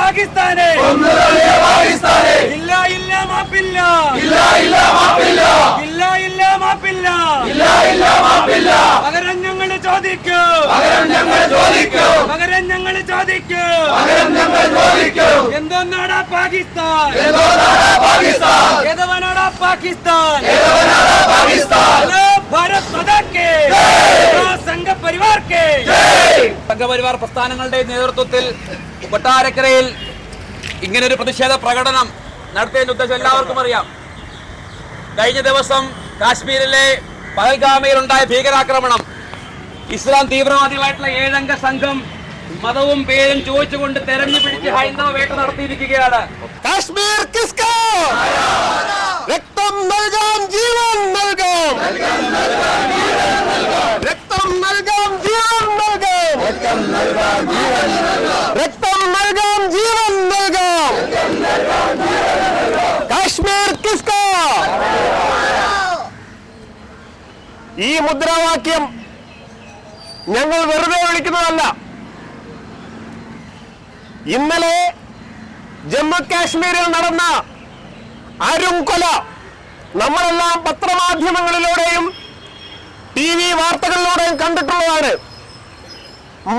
പാകിസ്ഥാനെ ഇല്ല ഇല്ല മാപ്പില്ല പകരം ഞങ്ങൾ ചോദിക്കൂ എന്തൊന്നാടാ പാകിസ്ഥാൻ ഏതവനാടാ പാകിസ്ഥാൻ ഭാരത് മാതാ കേ സംഘപരിവാർ കേ സംഘപരിവാർ പ്രസ്ഥാനങ്ങളുടെ നേതൃത്വത്തിൽ കൊട്ടാരക്കരയിൽ ഇങ്ങനൊരു പ്രതിഷേധ പ്രകടനം നടത്തിയതിന്റെ ഉദ്ദേശം എല്ലാവർക്കും അറിയാം. കഴിഞ്ഞ ദിവസം കാശ്മീരിലെ പഹൽഗാമയിലുണ്ടായ ഭീകരാക്രമണം ഇസ്ലാം തീവ്രവാദികളായിട്ടുള്ള 7 അംഗ സംഘം മതവും പേരും ചോദിച്ചുകൊണ്ട് തെരഞ്ഞു പിടിച്ച് ഹൈന്ദവ വേട്ട നടത്തിയിരിക്കുകയാണ്. കാശ്മീർ കിസ്കോ രക്തം നൽകാം ജീവൻ നൽകാം രക്തം നൽകാം ജീവൻ നൽകാം രക്തം നൽകാം ജീവൻ നൽകാം കാശ്മീർ കിസ്കോ. ഈ മുദ്രാവാക്യം ഞങ്ങൾ വെറുതെ വിളിക്കുന്നതല്ല. ഇന്നലെ ജമ്മു കാശ്മീരിൽ നടന്ന അരുംകൊല നമ്മളെല്ലാം പത്രമാധ്യമങ്ങളിലൂടെയും TV വാർത്തകളിലൂടെയും കണ്ടിട്ടുള്ളതാണ്.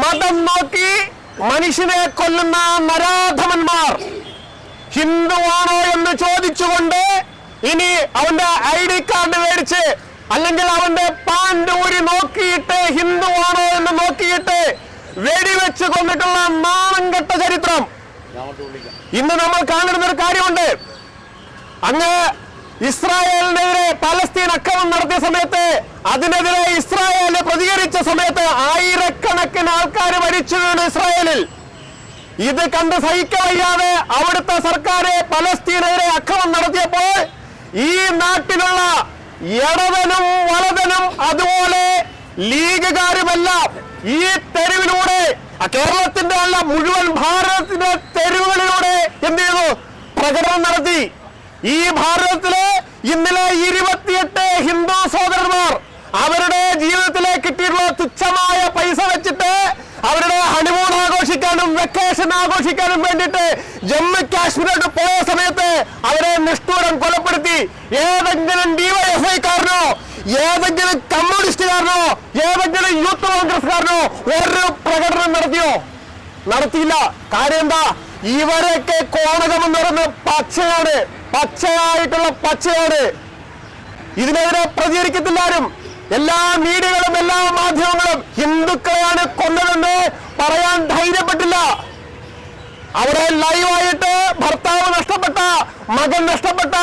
മതം നോക്കി മനുഷ്യനെ കൊല്ലുന്ന നരാധമന്മാർ ഹിന്ദുവാണോ എന്ന് ചോദിച്ചുകൊണ്ട് ഇനി അവന്റെ ID കാർഡ് മേടിച്ച് അല്ലെങ്കിൽ അവന്റെ പാന്റ് ഊരി നോക്കിയിട്ട് ഹിന്ദുവാണോ എന്ന് നോക്കിയിട്ട് വെടിവെച്ച് കൊന്നിട്ടുള്ള നാണംകെട്ട ചരിത്രം ഇന്ന് നമ്മൾ കാണുന്ന ഒരു കാര്യമുണ്ട്. അങ്ങ് ഇസ്രായേലിനെതിരെ പലസ്തീൻ ആക്രമണം നടത്തിയ സമയത്ത് അതിനെതിരെ ഇസ്രായേല് പ്രതികരിച്ച സമയത്ത് ആയിരക്കണക്കിന് ആൾക്കാർ മരിച്ചു വീണു ഇസ്രായേലിൽ. ഇത് കണ്ട് സഹിക്കവയ്യാതെ അവിടുത്തെ സർക്കാർ പലസ്തീനെതിരെ ആക്രമണം നടത്തിയപ്പോൾ ഈ നാട്ടിലുള്ള ഇടവനും വലതനും അതുപോലെ ലീഗുകാരുമെല്ലാം ഈ തെരുവിലൂടെ കേരളത്തിന്റെ അല്ല മുഴുവൻ ഭാരതത്തിന്റെ തെരുവുകളിലൂടെ എന്ത് ചെയ്തു? പ്രകടനം നടത്തി. ഈ ഭാരതത്തിലെ ഇന്നലെ 28 ഹിന്ദു സഹോദരന്മാർ അവരുടെ ജീവിതത്തിലെ കിട്ടിയിട്ടുള്ള തുച്ഛമായ പൈസ വെച്ചിട്ട് അവരുടെ ഹണിമൂൺ ആഘോഷിക്കാനും വെക്കേഷൻ ആഘോഷിക്കാനും വേണ്ടിയിട്ട് ജമ്മു കാശ്മീരിലോട്ട് പോയ സമയത്ത് അവരെ നിഷ്ഠൂരം കൊലപ്പെടുത്തി. ഏതെങ്കിലും DYFI-കാരനോ ഏതെങ്കിലും കമ്മ്യൂണിസ്റ്റുകാരനോ ഏതെങ്കിലും യൂത്ത് കോൺഗ്രസ്സുകാരനോ ഒരു പ്രകടനം നടത്തിയോ? നടത്തിയില്ല. കാര്യം എന്താ? ഇവരൊക്കെ കോണകം എന്ന് പറയുന്ന പച്ചയാണ്, പച്ചയായിട്ടുള്ള പച്ചയാണ്. ഇതിനെതിരെ പ്രതികരിക്കത്തില്ലാരും. എല്ലാ മീഡിയകളും എല്ലാ മാധ്യമങ്ങളും ഹിന്ദുക്കളെയാണ് കൊന്നതെന്ന് പറയാൻ ധൈര്യപ്പെട്ടില്ല. അവിടെ ലൈവായിട്ട് ഭർത്താവ് നഷ്ടപ്പെട്ട, മകൻ നഷ്ടപ്പെട്ട,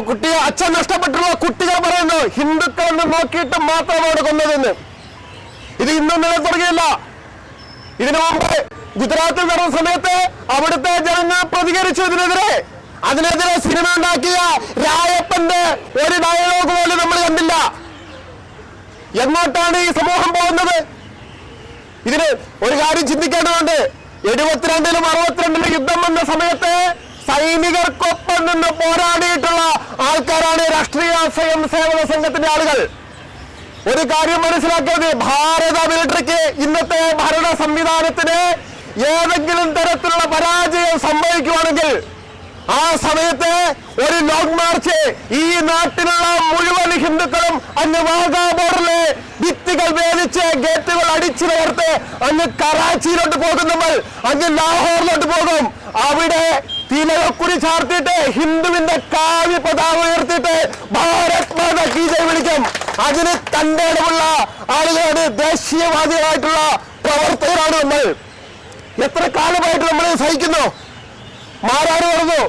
കുട്ടി അച്ഛൻ നഷ്ടപ്പെട്ടുള്ള കുട്ടികൾ പറയുന്നു ഹിന്ദുക്കളെന്ന് നോക്കിയിട്ട് മാത്രമാണ് കൊന്നതെന്ന്. ഇത് ഇന്നും നിലനിർത്തുകയില്ല. ഇതിനു മുമ്പ് ഗുജറാത്തിൽ നടന്ന സമയത്ത് അവിടുത്തെ ജനങ്ങൾ പ്രതികരിച്ചു ഇതിനെതിരെ. അതിനെതിരെ സിനിമ ഉണ്ടാക്കിയ രായപ്പന്റെ ഒരു ഡയലോഗ് പോലും നമ്മൾ കണ്ടില്ല. എങ്ങോട്ടാണ് ഈ സമൂഹം പോകുന്നത്? ഇതിന് ഒരു കാര്യം ചിന്തിക്കേണ്ടതുണ്ട്. 72-ലും 62-ലും യുദ്ധം വന്ന സമയത്ത് സൈനികർക്കൊപ്പം നിന്ന് പോരാടിയിട്ടുള്ള ആൾക്കാരാണ് രാഷ്ട്രീയ സ്വയം സേവന സംഘത്തിന്റെ ആളുകൾ. ഒരു കാര്യം മനസ്സിലാക്കിയത്, ഭാരത മിലിറ്ററിക്ക് ഇന്നത്തെ ഭരണ സംവിധാനത്തിന് ഏതെങ്കിലും തരത്തിലുള്ള പരാജയം സംഭവിക്കുകയാണെങ്കിൽ ആ സമയത്ത് ഒരു ലോങ് മാർച്ച് ഈ നാട്ടിലുള്ള മുഴുവൻ ഹിന്ദുക്കളും അങ്ങ് വാഗാ ബോർഡറിലെ ഭിത്തികൾ വേദിച്ച് ഗേറ്റുകൾ അടിച്ചു തകർത്ത് അങ്ങ് കറാച്ചിയിലോട്ട് പോകും. നമ്മൾ അങ്ങ് ലാഹോറിലോട്ട് പോകും. അവിടെ തിലകക്കുറി ചാർത്തിയിട്ട് ഹിന്ദുവിന്റെ കാവ്യ പതാക ഉയർത്തിയിട്ട് ഭാരത് മാതാ കീ ജയ് വിളിക്കും. അതിന് തന്റേടമുള്ള ആളുകളാണ്, ദേശീയവാദികളായിട്ടുള്ള പ്രവർത്തകരാണ് നമ്മൾ. എത്ര കാലമായിട്ട് നമ്മൾ സഹിക്കുന്നു? മാരാര് പറഞ്ഞു?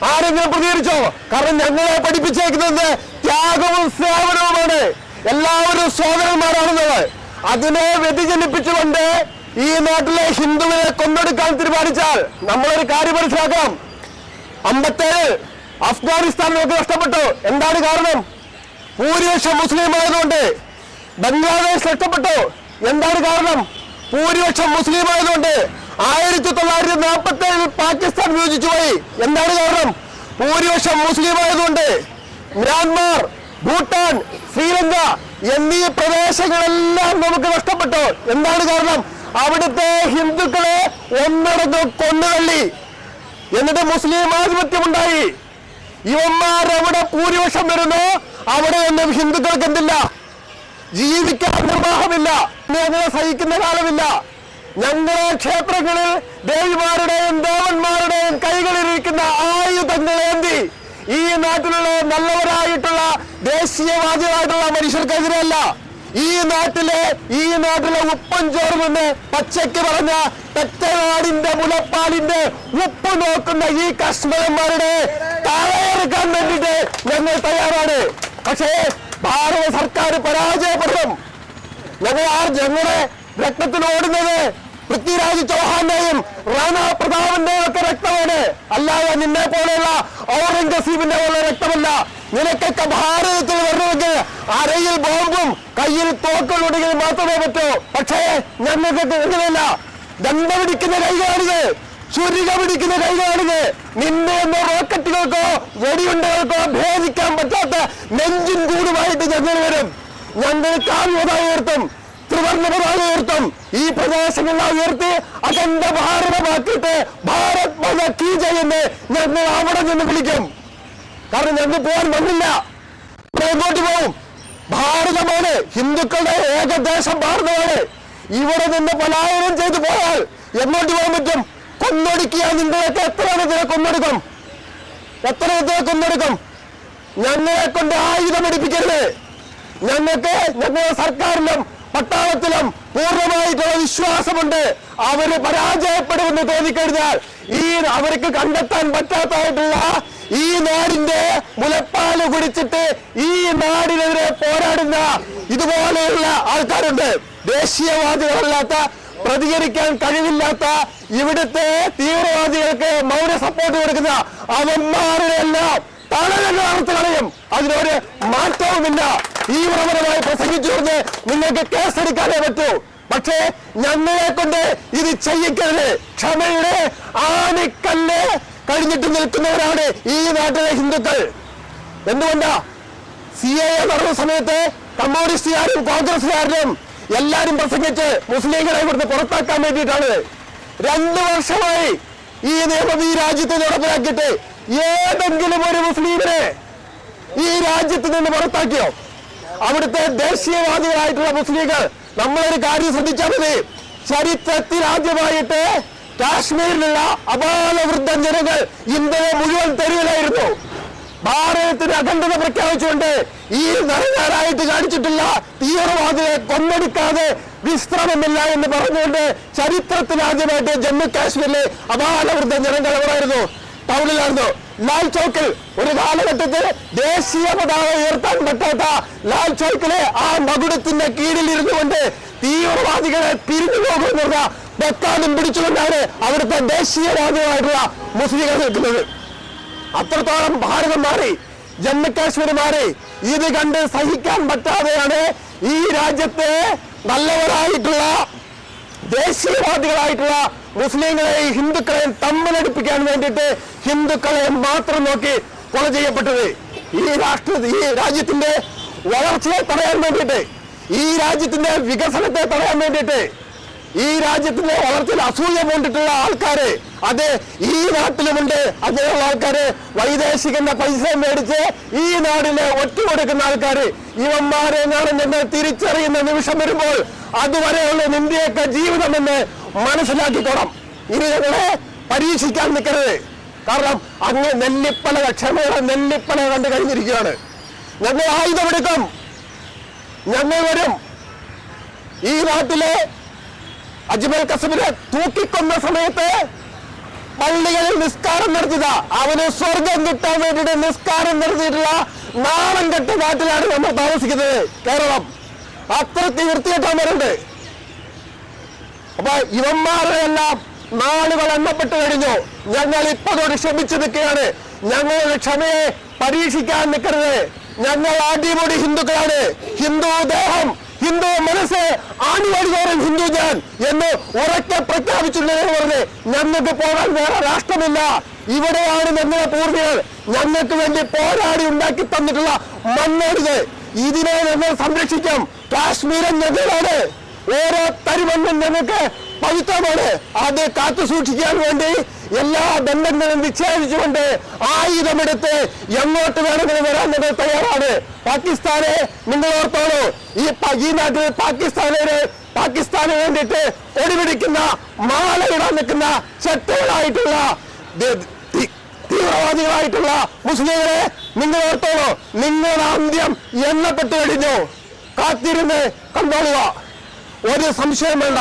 ആരെങ്കിലും പ്രതികരിച്ചോ? കാരണം ഞങ്ങളെ പഠിപ്പിച്ചേക്കുന്നത് ത്യാഗവും സേവനവുമാണ്. എല്ലാവരും സോദരന്മാരാണെന്നുള്ളത്. അതിനെ വ്യതിചലിപ്പിച്ചുകൊണ്ട് ഈ നാട്ടിലെ ഹിന്ദുവിനെ കൊന്നൊടുക്കാൻ തീരുമാനിച്ചാൽ നമ്മളൊരു കാര്യം മനസ്സിലാക്കാം. 57 അഫ്ഗാനിസ്ഥാൻ നമുക്ക് നഷ്ടപ്പെട്ടു. എന്താണ് കാരണം? ഭൂരിപക്ഷം മുസ്ലിം ആയതുകൊണ്ട്. ബംഗ്ലാദേശ് നഷ്ടപ്പെട്ടു. എന്താണ് കാരണം? ഭൂരിപക്ഷം മുസ്ലിം ആയതുകൊണ്ട്. 1947 പാകിസ്ഥാൻ വിഭജിച്ചു പോയി. എന്താണ് കാരണം? ഭൂരിപക്ഷം മുസ്ലിം ആയതുകൊണ്ട്. മ്യാൻമാർ, ഭൂട്ടാൻ, ശ്രീലങ്ക എന്നീ പ്രദേശങ്ങളെല്ലാം നമുക്ക് നഷ്ടപ്പെട്ടു. എന്താണ് കാരണം? അവിടുത്തെ ഹിന്ദുക്കളെ ഒന്നടങ്കം കൊന്നുതള്ളി. എന്നിട്ട് മുസ്ലിം ആധിപത്യമുണ്ടായി. ഇവന്മാരെവിടെ ഭൂരിപക്ഷം വരുന്നു അവിടെ ഒന്നും ഹിന്ദുക്കൾക്ക് എന്തില്ല, ജീവിക്കാൻ നിർവാഹമില്ല. ഞങ്ങളെ സഹിക്കുന്ന കാലമില്ല. ഞങ്ങളെ ക്ഷേത്രങ്ങളിൽ ദേവിമാരുടെയും ദേവന്മാരുടെയും കൈകളിലിരിക്കുന്ന ആയുധങ്ങളേന്തി ഈ നാട്ടിലുള്ള നല്ലവരായിട്ടുള്ള ദേശീയവാദികളായിട്ടുള്ള മനുഷ്യർക്കെതിരെയല്ല, ഈ നാട്ടിലെ ഉപ്പൻ ചോർന്ന് പച്ചയ്ക്ക് പറഞ്ഞ പെറ്റനാടിന്റെ മുലപ്പാലിന്റെ ഉപ്പ് നോക്കുന്ന ഈ കശ്മീരന്മാരുടെ തലയെടുക്കാൻ വേണ്ടിയിട്ട് ഞങ്ങൾ തയ്യാറാണ്. പക്ഷേ ഭാരത സർക്കാർ പരാജയപ്പെടും. ഞങ്ങളുടെ രക്തത്തിൽ ഓടുന്നത് പൃഥ്വിരാജ് ചൗഹാന്റെയും റാണാ പ്രതാപിന്റെയും ഒക്കെ രക്തമാണ്, അല്ലാതെ നിന്നെ പോലെയുള്ള ഔറംഗസീബിന്റെ പോലെ രക്തമല്ല. നിനക്കൊക്കെ ഭാരതത്തിൽ വരണമെങ്കിൽ അരയിൽ ബോംബും കയ്യിൽ തോക്കുകളുണ്ടെങ്കിൽ മാത്രമേ പറ്റൂ. പക്ഷേ ഞങ്ങൾക്കൊക്കെ എങ്ങനെയല്ല, ദണ്ഡ പിടിക്കുന്ന കൈകാണിത്, ചുരുക പിടിക്കുന്ന കൈകാണിത്. നിന്നെ എന്ന റോക്കറ്റുകൾക്കോ വെടിയുണ്ടകൾക്കോ ഭേദിക്കാൻ പറ്റാത്ത നെഞ്ചും കൂടുമായിട്ട് ഞങ്ങൾ വരും. ഞങ്ങൾ കാവ്യപതാക ഉയർത്തും, ത്രിവർണ്ണ പതാക ഉയർത്തും. ഈ പ്രദേശങ്ങളെ ഉയർത്തി അഖണ്ഡ ഭാരതമാക്കിയിട്ട് ഭാരത് മാതാ കീ ജയ് എന്ന് ഞങ്ങൾ അവിടെ നിന്ന് വിളിക്കും. കാരണം ഞങ്ങൾ പോകാൻ വന്നില്ല, എങ്ങോട്ട് പോകും? ഭാരതമാണ്, ഹിന്ദുക്കളുടെ ഏകദേശം ഭാരതമാണ്. ഇവിടെ നിന്ന് പലായനം ചെയ്തു പോയാൽ എങ്ങോട്ട് പോകാൻ പറ്റും? കൊന്നൊടുക്കിയ നിങ്ങളൊക്കെ എത്ര ഇതിനെ കൊന്നൊടുക്കും? ഞങ്ങളെ കൊണ്ട് ആയുധം എടുപ്പിക്കരുത്. ഞങ്ങളുടെ സർക്കാരിലും പട്ടാളത്തിലും പൂർണ്ണമായിട്ടുള്ള വിശ്വാസമുണ്ട്. അവര് പരാജയപ്പെടുമെന്ന് തോന്നിക്കഴിഞ്ഞാൽ അവർക്ക് കണ്ടെത്താൻ പറ്റാത്തതായിട്ടുള്ള ഈ നാടിന്റെ മുലപ്പാല് കുടിച്ചിട്ട് ഈ നാടിനെതിരെ പോരാടുന്ന ഇതുപോലെയുള്ള ആൾക്കാരുണ്ട്. ദേശീയവാദികളല്ലാത്ത, പ്രതികരിക്കാൻ കഴിവില്ലാത്ത ഇവിടുത്തെ തീവ്രവാദികൾക്ക് മൗന സപ്പോർട്ട് കൊടുക്കുന്ന അവന്മാരുടെ എല്ലാം തളർത്ത് കളയും. അതിനൊരു മാറ്റവുമില്ല. തീവ്രപരമായി പ്രസംഗിച്ചുകൊണ്ട് നിങ്ങൾക്ക് കേസെടുക്കാനേ പറ്റൂ. പക്ഷേ ഞങ്ങളെ കൊണ്ട് ഇത് ചെയ്യിക്കരുത്. ക്ഷമയുടെ ആണിക്കല്ല് കഴിഞ്ഞിട്ട് നിൽക്കുന്നവരാണ് ഈ നാട്ടിലെ ഹിന്ദുക്കൾ. എന്തുകൊണ്ടാ? CAA നടന്ന സമയത്ത് കമ്മ്യൂണിസ്റ്റുകാരും കോൺഗ്രസുകാരും എല്ലാരും പ്രസംഗിച്ച് മുസ്ലിങ്ങളെ ഇവിടുന്ന് പുറത്താക്കാൻ വേണ്ടിയിട്ടാണ്. 2 വർഷമായി ഈ നിയമം ഈ രാജ്യത്ത് നടപ്പിലാക്കിയിട്ട് ഏതെങ്കിലും ഒരു മുസ്ലിമിനെ ഈ രാജ്യത്ത് നിന്ന് പുറത്താക്കിയോ? അവിടുത്തെ ദേശീയവാദികളായിട്ടുള്ള മുസ്ലിങ്ങൾ നമ്മളൊരു കാര്യം ശ്രദ്ധിച്ചാൽ മതി. ചരിത്രത്തിൽ ആദ്യമായിട്ട് കാശ്മീരിലുള്ള അപാലവൃദ്ധ ജനങ്ങൾ ഇന്ത്യയെ മുഴുവൻ തെരുവിലായിരുന്നു. ഭാരതത്തിന് അഖണ്ഡത പ്രഖ്യാപിച്ചുകൊണ്ട് ഈ നരനാരായിട്ട് കാണിച്ചിട്ടുള്ള തീവ്രവാദികളെ കൊന്നൊടുക്കാതെ വിശ്രമമില്ല എന്ന് പറഞ്ഞുകൊണ്ട് ചരിത്രത്തിൽ ആദ്യമായിട്ട് ജമ്മു കാശ്മീരിലെ അപാലവൃദ്ധ ജനങ്ങൾ എവിടെയായിരുന്നു? ടൗണിലായിരുന്നു. ലാൽ ചോക്കിൽ ഒരു കാലഘട്ടത്തിൽ ദേശീയ പതാക ഉയർത്താൻ പറ്റാത്ത ലാൽ ചോക്കിലെ ആ മകുടത്തിന്റെ കീഴിൽ ഇരുന്നുകൊണ്ട് തീവ്രവാദികളെ പിരിഞ്ഞു പോകുന്ന വെക്കാനും പിടിച്ചുകൊണ്ടാണ് അവിടുത്തെ ദേശീയവാദികളായിട്ടുള്ള മുസ്ലിങ്ങൾ നിൽക്കുന്നത്. അത്രത്തോളം ഭാരതം മാറി, ജമ്മു കാശ്മീർ മാറി. ഇത് കണ്ട് സഹിക്കാൻ പറ്റാതെയാണ് ഈ രാജ്യത്തെ നല്ലവരായിട്ടുള്ള ദേശീയവാദികളായിട്ടുള്ള മുസ്ലിങ്ങളെയും ഹിന്ദുക്കളെയും തമ്മിലടിപ്പിക്കാൻ വേണ്ടിയിട്ട് ഹിന്ദുക്കളെ മാത്രം നോക്കി കൊല ചെയ്യപ്പെട്ടത്. ഈ രാജ്യത്തിന്റെ വളർച്ചയെ തടയാൻ വേണ്ടിയിട്ട്, ഈ രാജ്യത്തിന്റെ വികസനത്തെ തടയാൻ വേണ്ടിയിട്ട്, ഈ രാജ്യത്തിന്റെ വളർച്ചയിൽ അസൂയ കൊണ്ടിട്ടുള്ള ആൾക്കാര് അത് ഈ നാട്ടിലുമുണ്ട്. അങ്ങനെയുള്ള ആൾക്കാര് വൈദേശികന്റെ പൈസ മേടിച്ച് ഈ നാടിനെ ഒറ്റുകൊടുക്കുന്ന ആൾക്കാര്. ഇവന്മാരെ ഞങ്ങൾ തിരിച്ചറിയുന്ന നിമിഷം വരുമ്പോൾ അതുവരെയുള്ള ഇന്ത്യയൊക്കെ ജീവിതമെന്ന് മനസ്സിലാക്കിക്കോണം. ഇനി ഞങ്ങളെ പരീക്ഷിക്കാൻ നിൽക്കരുത്. കാരണം അങ്ങ് ക്ഷമയുടെ നെല്ലിപ്പല കണ്ടു കഴിഞ്ഞിരിക്കുകയാണ്. ഞങ്ങൾ ആയുധമെടുക്കും, ഞങ്ങൾ വരും. ഈ നാട്ടിലെ അജ്മൽ കസബിനെ തൂക്കിക്കൊന്ന സമയത്ത് പള്ളികളിൽ നിസ്കാരം നടത്തിയതാ. അവന് സ്വർഗം കിട്ടാൻ വേണ്ടിയിട്ട് നിസ്കാരം നടത്തിയിട്ടുള്ള നാളം കെട്ട നാട്ടിലാണ് നമ്മൾ താമസിക്കുന്നത്, കേരളം. അത്രയ്ക്ക് വൃത്തികെട്ടവരുണ്ട്. അപ്പൊ ഇവന്മാരുടെ എല്ലാം നാളുകൾ എണ്ണപ്പെട്ട് കഴിഞ്ഞു. ഞങ്ങൾ ഇപ്പോഴോട് ക്ഷമിച്ചു നിൽക്കുകയാണ്. ഞങ്ങളുടെ ക്ഷമയെ പരീക്ഷിക്കാൻ നിൽക്കരുത്. ഞങ്ങൾ അടിപൊളി ഹിന്ദുക്കളാണ്. ഹിന്ദു ദേഹം, ഹിന്ദു മനസ്സ്, ആണിവടിതോറും ഹിന്ദു ഞാൻ എന്ന് ഉറക്കെ പ്രഖ്യാപിച്ചിട്ടുണ്ടെന്ന് പറഞ്ഞ് ഞങ്ങൾക്ക് പോകാൻ വേറെ രാഷ്ട്രമില്ല. ഇവിടെയാണ് ഞങ്ങളുടെ പൂർവികർ ഞങ്ങൾക്ക് വേണ്ടി പോരാടി ഉണ്ടാക്കി തന്നിട്ടുള്ള മണ്ണാണിത്. ഇതിനെ ഞങ്ങൾ സംരക്ഷിക്കും. കാശ്മീരൻ ഞങ്ങളാണ്. ഓരോ തരിമണ്ണും ഞങ്ങൾക്ക് പവിത്രമാണ്. അത് കാത്തു സൂക്ഷിക്കാൻ വേണ്ടി എല്ലാ ബന്ധങ്ങളും വിച്ഛേദിച്ചുകൊണ്ട് ആയുധമെടുത്ത് എങ്ങോട്ട് വേണമെങ്കിലും വരാൻ നിങ്ങൾ തയ്യാറാണ്. പാകിസ്ഥാനെ നിങ്ങൾ ഓർത്തോളൂ. ഈ നാട്ടിൽ പാകിസ്ഥാന് വേണ്ടിയിട്ട് ഒടിപിടിക്കുന്ന മാലയിടാൻ നിൽക്കുന്ന ചെറ്റകളായിട്ടുള്ള തീവ്രവാദികളായിട്ടുള്ള മുസ്ലിങ്ങളെ നിങ്ങൾ ഓർത്തോളൂ. നിങ്ങളുടെ അന്ത്യം എണ്ണപ്പെട്ടു കഴിഞ്ഞു. കാത്തിരുന്ന് കണ്ടോളുക. ഒരു സംശയം വേണ്ട.